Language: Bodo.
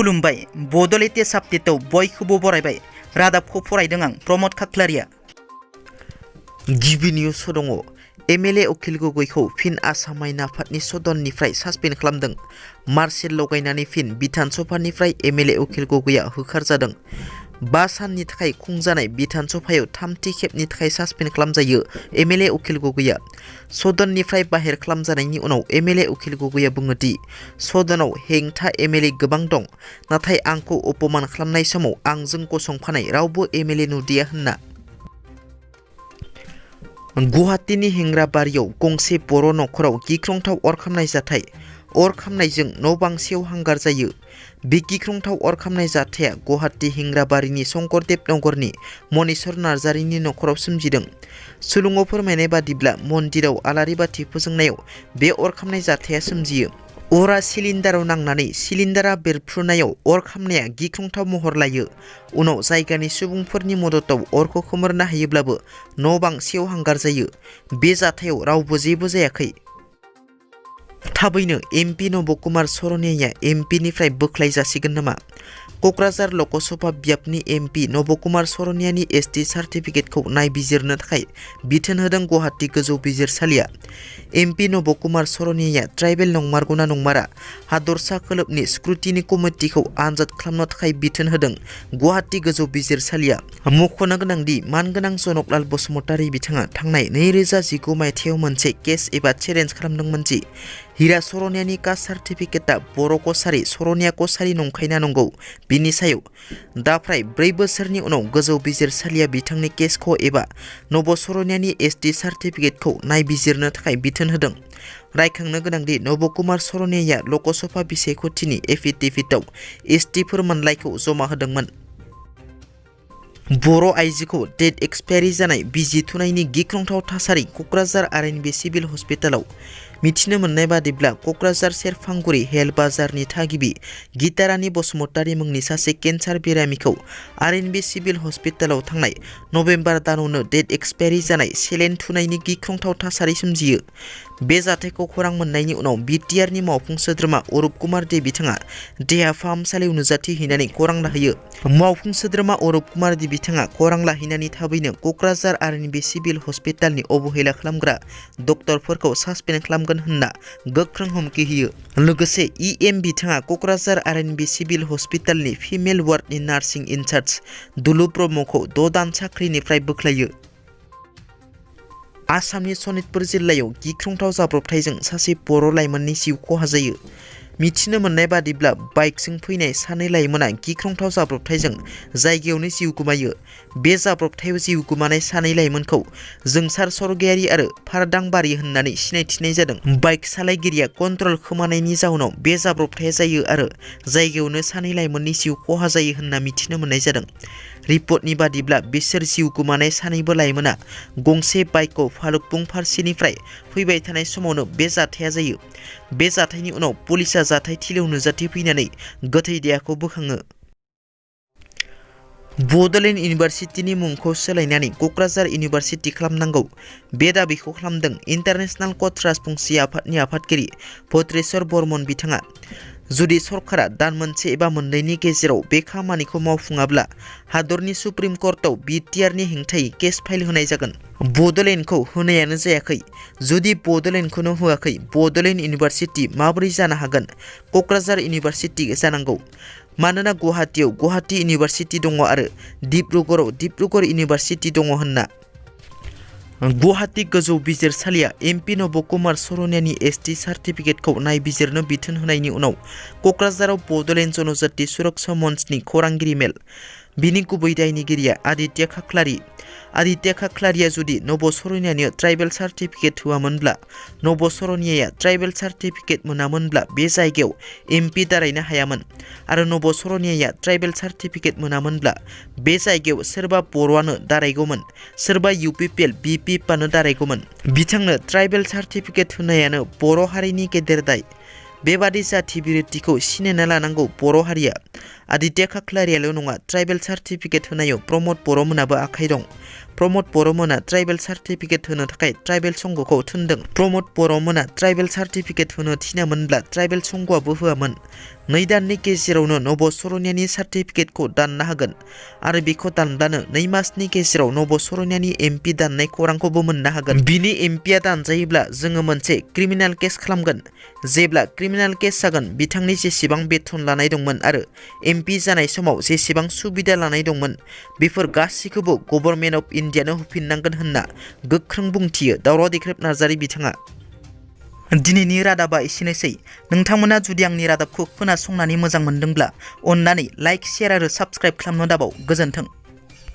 खुलुमबाय बड' लेटेस्ट आपडेटआव बयखौबो बरायबाय रादाबखौ फरायदों आं प्रमद खाख्लारिया। गिबि निउस दङ। एमएलए उखिल गगैखौ फिन आसाम आयेन आफादनि सदननिफ्राय सासपेन्ड खालामदों। मार्शेल लगायनानै फिन बिधान सभानिफ्राय एमएलए उखिल गगैआ होखारजादों। 5 साननि थाखाय खुंजानाय बिधान सभायाव थामथि खेबनि थाखाय सासपेन्ड खालामजायो एमएलए उखिल गगैआ। सदननिफ्राय बाहेर खालामजानायनि उनाव एमएलए उखिल गगैआ बुङो दि सदनाव हेंथा एमएलए गोबां दं, नाथाय आंखौ अपमान खालामनाय समाव आंजों गसंफानाय रावबो एमएलए नुदिया होनना। गुवाहाटीनि हेंग्राबारियाव गंसे बर' नखराव गिख्रंथाव अर खामनाय जाथाय। अर खामनायजों न' बांसेयाव हांगार जायो। बे गिख्रंथाव अर खामनाय जाथाया गुवाहाटी हेंग्राबारिनि शंकरदेव नगरनि मनीश्वर नार्जारिनि नखराव सोमजिदों। सुलुङाव फोरमायनाय बादिब्ला मन्दिराव आलारि बाथि फोजोंनायाव बे अर खामनाय जाथाया सोमजियो। अरा सिलिन्डाराव नांनानै सिलिन्डारा बेरफ्रुनायाव अर खामनाया गिख्रंथाव महर लायो। उनाव जायगानि सुबुंफोरनि मददाव अरखौ खोमोरनो हायोब्लाबो न' बांसेयाव हांगार जायो। बे जाथायाव रावबो जेबो जायाखै। थाबैनो एमपि नब कुमार सरनिया एमपिनिफ्राय बोख्लाय जासिगोन नामा? क'क्राझार लकसभा बियाबनि एमपि नब कुमार सरनियानि एसटि सार्टिफिकेटखौ नायबिजिरनो थाखाय बिथोन होदों गुवाहाटी गोजौ बिजिरसालिया। एमपि नब कुमार सरनिया ट्राइबेल नंमारगौना नंमारा हादरसा खोलोबनि स्क्रुटिनि कमिटिखौ आनजाद खालामनो थाखाय बिथोन होदों गुवाहाटी गोजौ बिजिरसालिया। मख'नो गोनांदि मानगोनां जनकलाल बसुमतारी बिथाङा थांनाय 2019 मायथाइयाव मोनसे केस एबा चेलेन्ज खालामदोंमोन दि हिरा सरनियानि कास्ट सार्टिफिकेटआ बर' कसारी सरनिया कसारी नंखायना नंगौ बिनि सायाव। दा फ्राय 4 बोसोरनि उनाव गोजौ बिजिरसालिया बिथांनि केसखौ एबा नब सरनियानि एसटि सार्टिफिकेटखौ नायबिजिरनो थाखाय बिथोन होदों। रायखांनो गोनांदि नब कुमार सरनिया लकसभा बिसायख'थिनि एफिडेभिटआव एसटि फोरमानलाइखौ जमा होदोंमोन। बर' आइजोखौ डेट एक्सपायरि जानाय बिजि थुनायनि गिख्रंथाव थासारि क'क्राझार आरएनबि सिभिल हस्पिटालाव। मिथिनो मोननाय बादिब्ला क'क्राझार सेरफांगुरि हेल्थ बाजारनि थागिबि गितारानी बसुमतारी मुंनि सासे केन्सार बेरामिखौ आरएनबि सिभिल हस्पिटालाव थांनाय नभेम्बर दानावनो डेट एक्सपायरि जानाय सेलेन थुनायनि गिख्रंथाव थासारि सोमजियो। बे जाथायखौ खौरां मोननायनि उनाव बिटिआरनि मावफुं सोद्रोमा अरुप कुमार दे बिथाङा देहा फाहामसालियाव नुजाथि हैनानै खौरां लाहैयो। मावफुं सोद्रोमा अरुप कुमार दे बिथाङा खौरां लाहैनानै थाबैनो क'क्राझार आरएनबि सिभिल हस्पिटालनि अबहेला खालामग्रा डक्टरफोरखौ सासपेन्ड खालामगोन होनना गोख्रों हुमखि होयो। लोगोसे इएम बिथाङा क'क्राझार आरएनबि सिभिल हस्पिटालनि फिमेल वार्डनि नार्सिं इनचार्ज दुलु ब्रह्मखौ 6 दान साख्रिनिफ्राय बोख्लायो। आसामनि सनितपुर जिल्लायाव गिख्रंथाव जाब्रबथायजों सासे बर' लाइमोननि जिउ खहा जायो। मिथिनो मोननाय बादिब्ला बाइकजों फैनाय 2 लाइमोना गिख्रंथाव जाब्रबथायजों जायगायावनो जिउ गोमायो। बे जाब्रबथायाव जिउ गोमानाय 2 लाइमोनखौ जोंसार सरगयारि आरो फारदांबारि होननानै सिनायथिनाय जादों। बाइक सालायगिरिया कन्ट्रल खोमानायनि जाउनाव बे जाब्रबथाया जायो आरो जायगायावनो 2 लाइमोननि जिउ खहा जायो होनना मिथिनो मोननाय जादों। रिपर्टनि बादिब्ला बिसोर जिउ गोमानाय 2 लाइमोना गंसे बाइकखौ फालुकपुं फारसेनिफ्राय फैबाय थानाय समावनो बे जाथाया जायो। बे जाथायनि उनाव पुलिसा जाथाय थिलियाव नुजाथि फैनानै गोथै देहाखौ बोखाङो। बड'लेण्ड इउनिभार्सिटिनि मुंखौ सोलायनानै क'क्राझार इउनिभार्सिटि खालामनांगौ बे दाबिखौ खालामदों इन्टारनेशनेल कच राजबंसि आफादनि आफादगिरि भद्रेश्वर बर्मन बिथाङा। जुदि सरकारा दान मोनसे एबा मोननैनि गेजेराव बे खामानिखौ मावफुङाब्ला हादरनि सुप्रिम कर्टआव बिटिआरनि हेंथायै केस फाइल होनाय जागोन। बड'लेण्डखौ होनायानो जायाखै। जुदि बड'लेण्डखौनो होआखै बड'लेण्ड इउनिभार्सिटि माबोरै जानो हागोन? क'क्राझार इउनिभार्सिटि जानांगौ। मानोना गुवाहाटीआव गुवाहाटी इउनिभार्सिटि दङ आरो डिब्रुगड़आव डिब्रुगड़ इउनिभार्सिटि दङ होनना। गुवाहाटी गोजौ बिजिरसालिया एमपि नब कुमार सरनियानि एसटि सार्टिफिकेटखौ नायबिजिरनो बिथोन होनायनि उनाव क'क्राझाराव बड'लेण्ड जनजाति सुरक्षा मन्चनि खौरांगिरि मेल। बिनि गुबै दायनिगिरिया आदित्य खाख्लारि। आदित्य खाख्लारिया जुदि नब सरनियानो ट्राइबेल सार्टिफिकेट होआमोनब्ला, नब सरनियाया ट्राइबेल सार्टिफिकेट मोनामोनब्ला बे जायगायाव एमपि दारायनो हायामोन आरो नब सरनियाया ट्राइबेल सार्टिफिकेट मोनामोनब्ला बे जायगायाव सोरबा बर'आनो दारायगौमोन, सोरबा इउपिपिएल बिपिएफआनो दारायगौमन। बिथांनो ट्राइबेल सार्टिफिकेट होनायानो बर' हारिनि गेदेर दाय। बेबादि जाथि बिरोधिखौ सिनायना लानांगौ बर' हारिया। आदित्य खाख्लारियाल' नङा, ट्राइबेल सार्टिफिकेट होनायाव प्रमद बर'मोनाबो आखाइ दं। प्रमद बर'मोना ट्राइबेल सार्टिफिकेट होनो थाखाय ट्राइबेल संघखौ थिनदों। प्रमद बर'मोना ट्राइबेल सार्टिफिकेट होनो थिनामोनब्ला ट्राइबेल संघआबो होआमोन। 2 दाननि गेजेरावनो नब सरनियानि सार्टिफिकेटखौ दाननो हागोन आरो बेखौ दानब्लानो 2 मासनि गेजेराव नब सरनियानि एमपि दाननाय खौरांखौबो मोननो हागोन। बिनि एमपिआ दानजायोब्ला जोङो मोनसे क्रिमिनेल केस खालामगोन। जेब्ला क्रिमिनेल केस जागोन बिथांनि जेसेबां बेथन लानाय दंमोन आरो एमपि जानाय समाव जेसेबां सुबिदा लानाय दंमोन बेफोर गासैखौबो गभर्नमेन्ट अफ इन्डियानो होफिननांगोन होनना गोख्रों बुंथियो दावराव देख्रेब नार्जारि बिथाङा। दिनैनि रादाबा एसेनोसै। नोंथांमोना जुदि आंनि रादाबखौ खोनासंनानै मोजां मोनदोंब्ला अन्नानै लाइक, शेयार आरो साबस्क्राइब खालामनो दाबाव। गोजोन्थों।